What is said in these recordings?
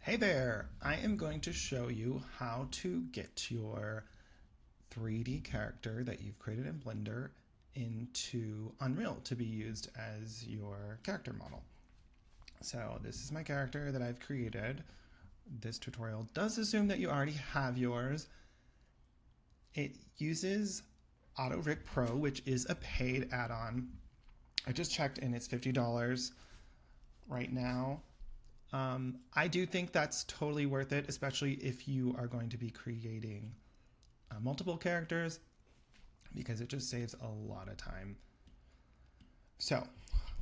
Hey there! I am going to show you how to get your 3D character that you've created in Blender into Unreal to be used as your character model. So this is my character that I've created. This tutorial does assume that you already have yours. It uses AutoRig Pro, which is a paid add-on. I just checked and it's $50 right now. I do think that's totally worth it, especially if you are going to be creating multiple characters, because it just saves a lot of time. So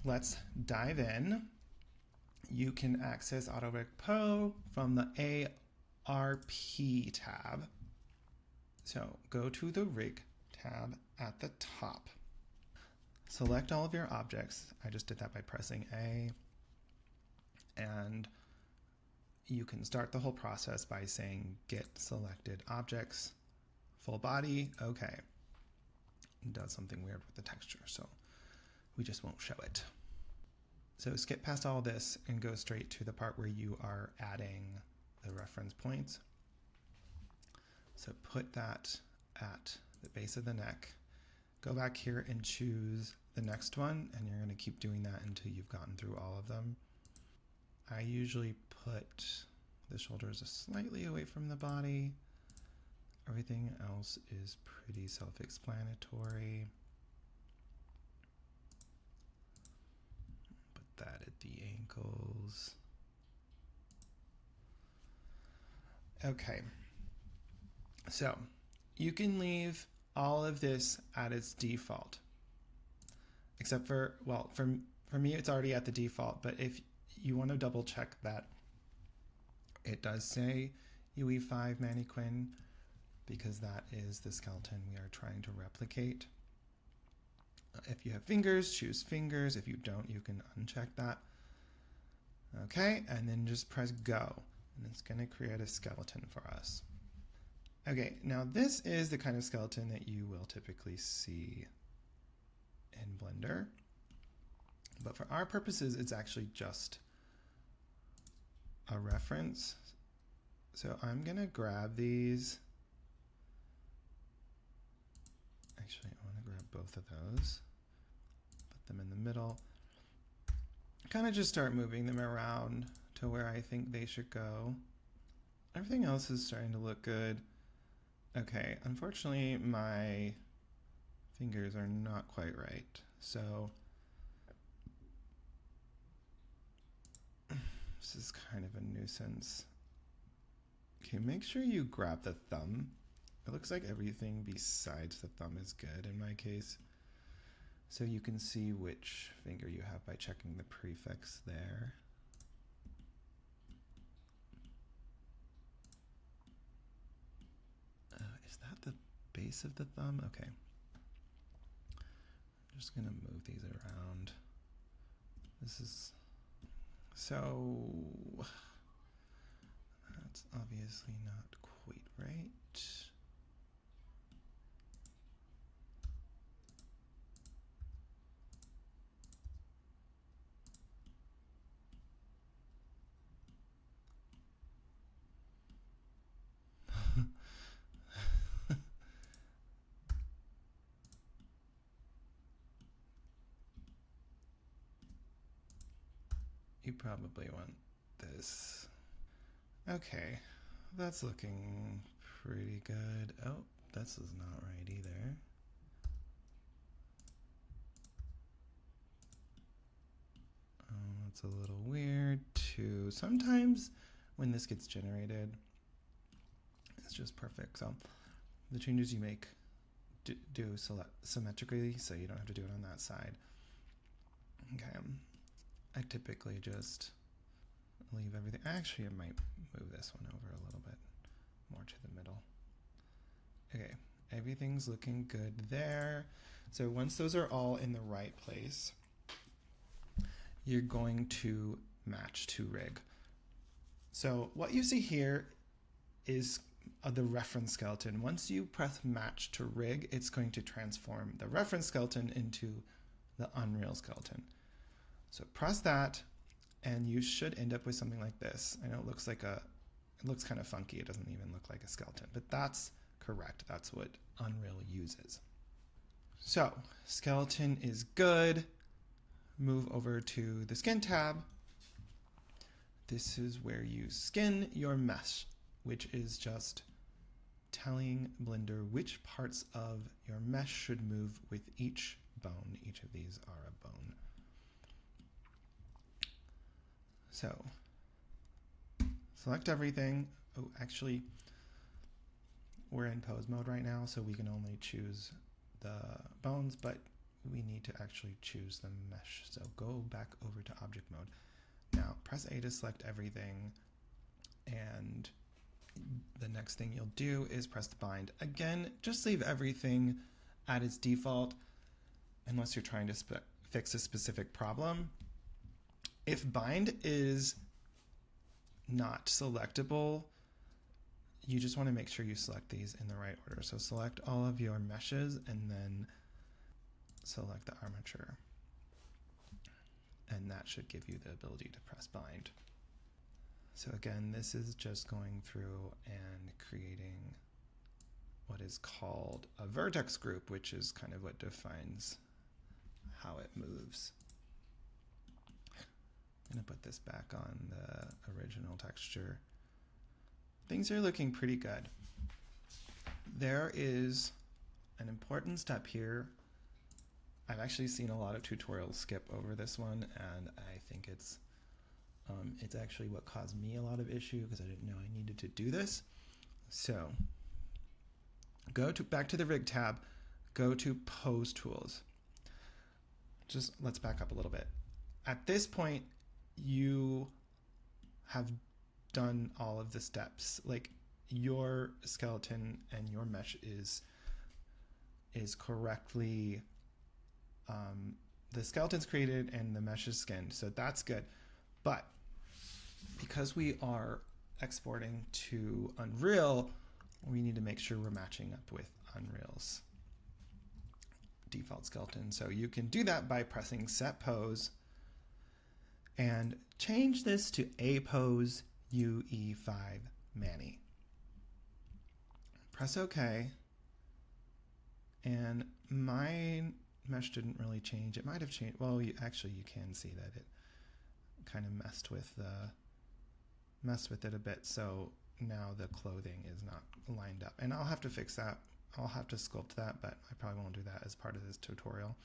let's dive in. You can access AutoRig Pro from the ARP tab. So go to the Rig tab at the top. Select all of your objects. I just did that by pressing A. And you can start the whole process by saying get selected objects, full body, okay. It does something weird with the texture, so we just won't show it. So skip past all this and go straight to the part where you are adding the reference points. So put that at the base of the neck. Go back here and choose the next one, and you're going to keep doing that until you've gotten through all of them. I usually put the shoulders slightly away from the body. Everything else is pretty self-explanatory. Put that at the ankles. Okay. So you can leave all of this at its default. Except for, well, for me it's already at the default, but if you want to double check that it does say UE5 mannequin, because that is the skeleton we are trying to replicate. If you have fingers, choose fingers. If you don't, you can uncheck that. Okay, and then just press go, and it's going to create a skeleton for us. Okay, now this is the kind of skeleton that you will typically see in Blender, but for our purposes, it's actually just a reference. So I'm going to grab these. Actually, I want to grab both of those, put them in the middle, kind of just start moving them around to where I think they should go. Everything else is starting to look good. Okay, unfortunately, my fingers are not quite right. So this is kind of a nuisance. Okay, make sure you grab the thumb. It looks like everything besides the thumb is good in my case. So you can see which finger you have by checking the prefix there. Is that the base of the thumb? Okay. I'm just gonna move these around. This is so that's obviously not quite right. You probably want this. Okay, that's looking pretty good. Oh, this is not right either. That's a little weird too. Sometimes when this gets generated, it's just perfect. So the changes you make do select symmetrically, so you don't have to do it on that side. Okay, I typically just leave everything. Actually, I might move this one over a little bit more to the middle. Okay, everything's looking good there. So once those are all in the right place, you're going to match to rig. So what you see here is the reference skeleton. Once you press match to rig, it's going to transform the reference skeleton into the Unreal skeleton. So press that, and you should end up with something like this. I know it looks kind of funky. It doesn't even look like a skeleton, but that's correct. That's what Unreal uses. So skeleton is good. Move over to the skin tab. This is where you skin your mesh, which is just telling Blender which parts of your mesh should move with each bone. Each of these are a bone. So select everything. Oh, actually, we're in pose mode right now, so we can only choose the bones, but we need to actually choose the mesh. So go back over to object mode. Now press A to select everything, and the next thing you'll do is press the bind. Again, just leave everything at its default unless you're trying to fix a specific problem. If bind is not selectable, you just want to make sure you select these in the right order. So select all of your meshes and then select the armature. And that should give you the ability to press bind. So again, this is just going through and creating what is called a vertex group, which is kind of what defines how it moves. I'm going to put this back on the original texture. Things are looking pretty good. There is an important step here. I've actually seen a lot of tutorials skip over this one, and I think it's actually what caused me a lot of issue because I didn't know I needed to do this. So back to the rig tab, go to pose tools. Let's back up a little bit. At this point, you have done all of the steps. Like, your skeleton and your mesh is correctly, the skeleton's created and the mesh is skinned, so that's good. But because we are exporting to Unreal, we need to make sure we're matching up with Unreal's default skeleton. So you can do that by pressing set pose and change this to A pose UE5 Manny. Press OK, and my mesh didn't really change. It might have changed. Well, actually you can see that it kind of messed with it a bit. So now the clothing is not lined up, and I'll have to fix that. I'll have to sculpt that, but I probably won't do that as part of this tutorial.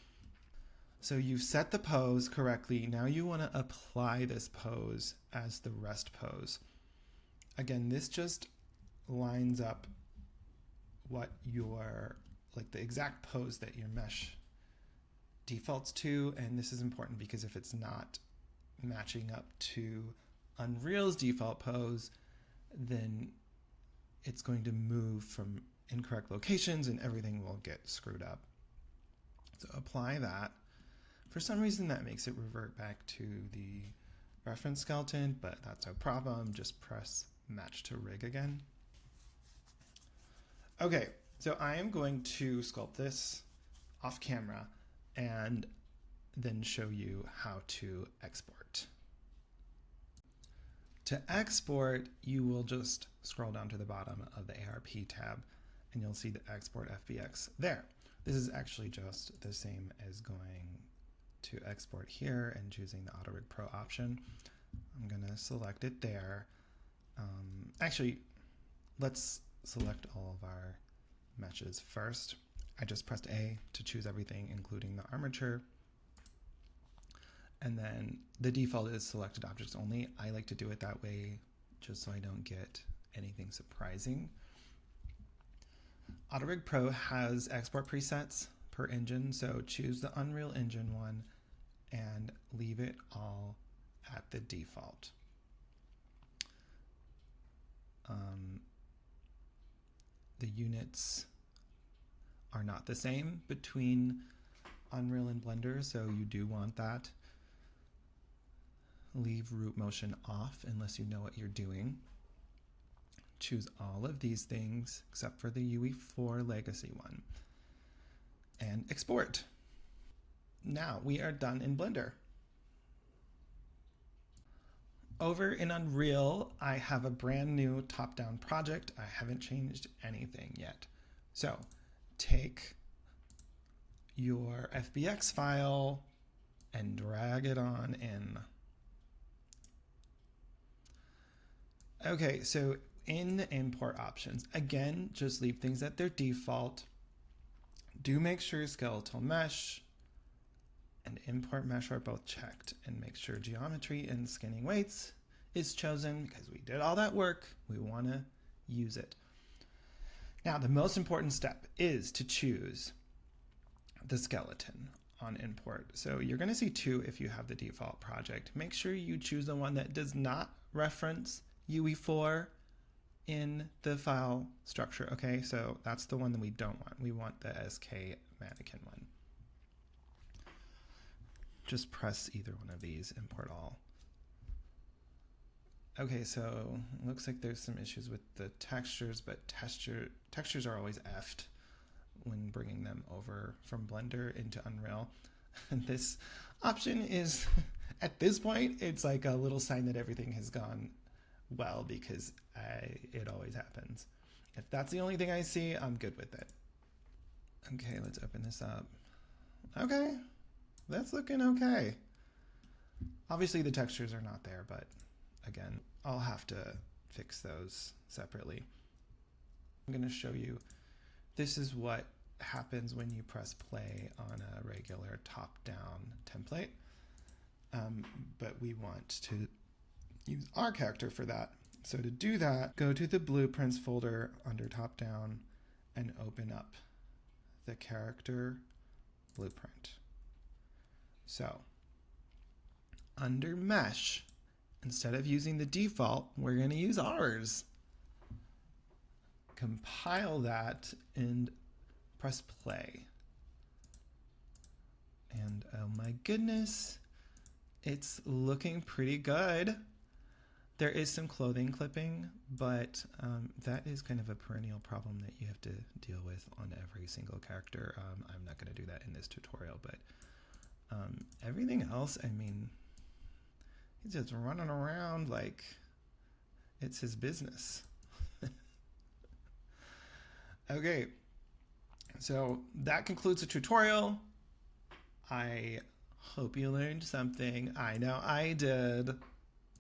So you've set the pose correctly. Now you want to apply this pose as the rest pose. Again, this just lines up what the exact pose that your mesh defaults to, and this is important because if it's not matching up to Unreal's default pose, then it's going to move from incorrect locations and everything will get screwed up. So apply that. For some reason that makes it revert back to the reference skeleton, but that's no problem. Just press match to rig again. Okay, so I am going to sculpt this off camera and then show you how to export. To export, you will just scroll down to the bottom of the ARP tab and you'll see the export FBX there. This is actually just the same as going to export here and choosing the Auto Rig Pro option. I'm going to select it there. Actually, let's select all of our meshes first. I just pressed A to choose everything, including the armature. And then the default is selected objects only. I like to do it that way just so I don't get anything surprising. Auto Rig Pro has export presets per engine, so choose the Unreal Engine one and leave it all at the default. The units are not the same between Unreal and Blender, so you do want that. Leave root motion off unless you know what you're doing. Choose all of these things except for the UE4 legacy one and export. Now we are done in Blender. Over in Unreal, I have a brand new top-down project. I haven't changed anything yet. So take your FBX file and drag it on in. Okay, so in the import options, again, just leave things at their default. Do make sure skeletal mesh and import mesh are both checked, and make sure geometry and skinning weights is chosen because we did all that work. We want to use it. Now, the most important step is to choose the skeleton on import. So you're going to see two if you have the default project. Make sure you choose the one that does not reference UE4 in the file structure. Okay, so that's the one that we don't want. We want the SK mannequin one. Just press either one of these, import all. Okay, so it looks like there's some issues with the textures, but textures are always effed when bringing them over from Blender into Unreal. And this option is, at this point, it's like a little sign that everything has gone well, because it always happens. If that's the only thing I see, I'm good with it. Okay, let's open this up. Okay, that's looking okay. Obviously the textures are not there, but again, I'll have to fix those separately. I'm going to show you, this is what happens when you press play on a regular top-down template. But we want to use our character for that. So to do that, go to the blueprints folder under top-down and open up the character blueprint. So under mesh, instead of using the default, we're going to use ours. Compile that and press play. And oh my goodness, it's looking pretty good. There is some clothing clipping, but that is kind of a perennial problem that you have to deal with on every single character. I'm not going to do that in this tutorial, but everything else, I mean, he's just running around like it's his business. Okay, so that concludes the tutorial. I hope you learned something. I know I did.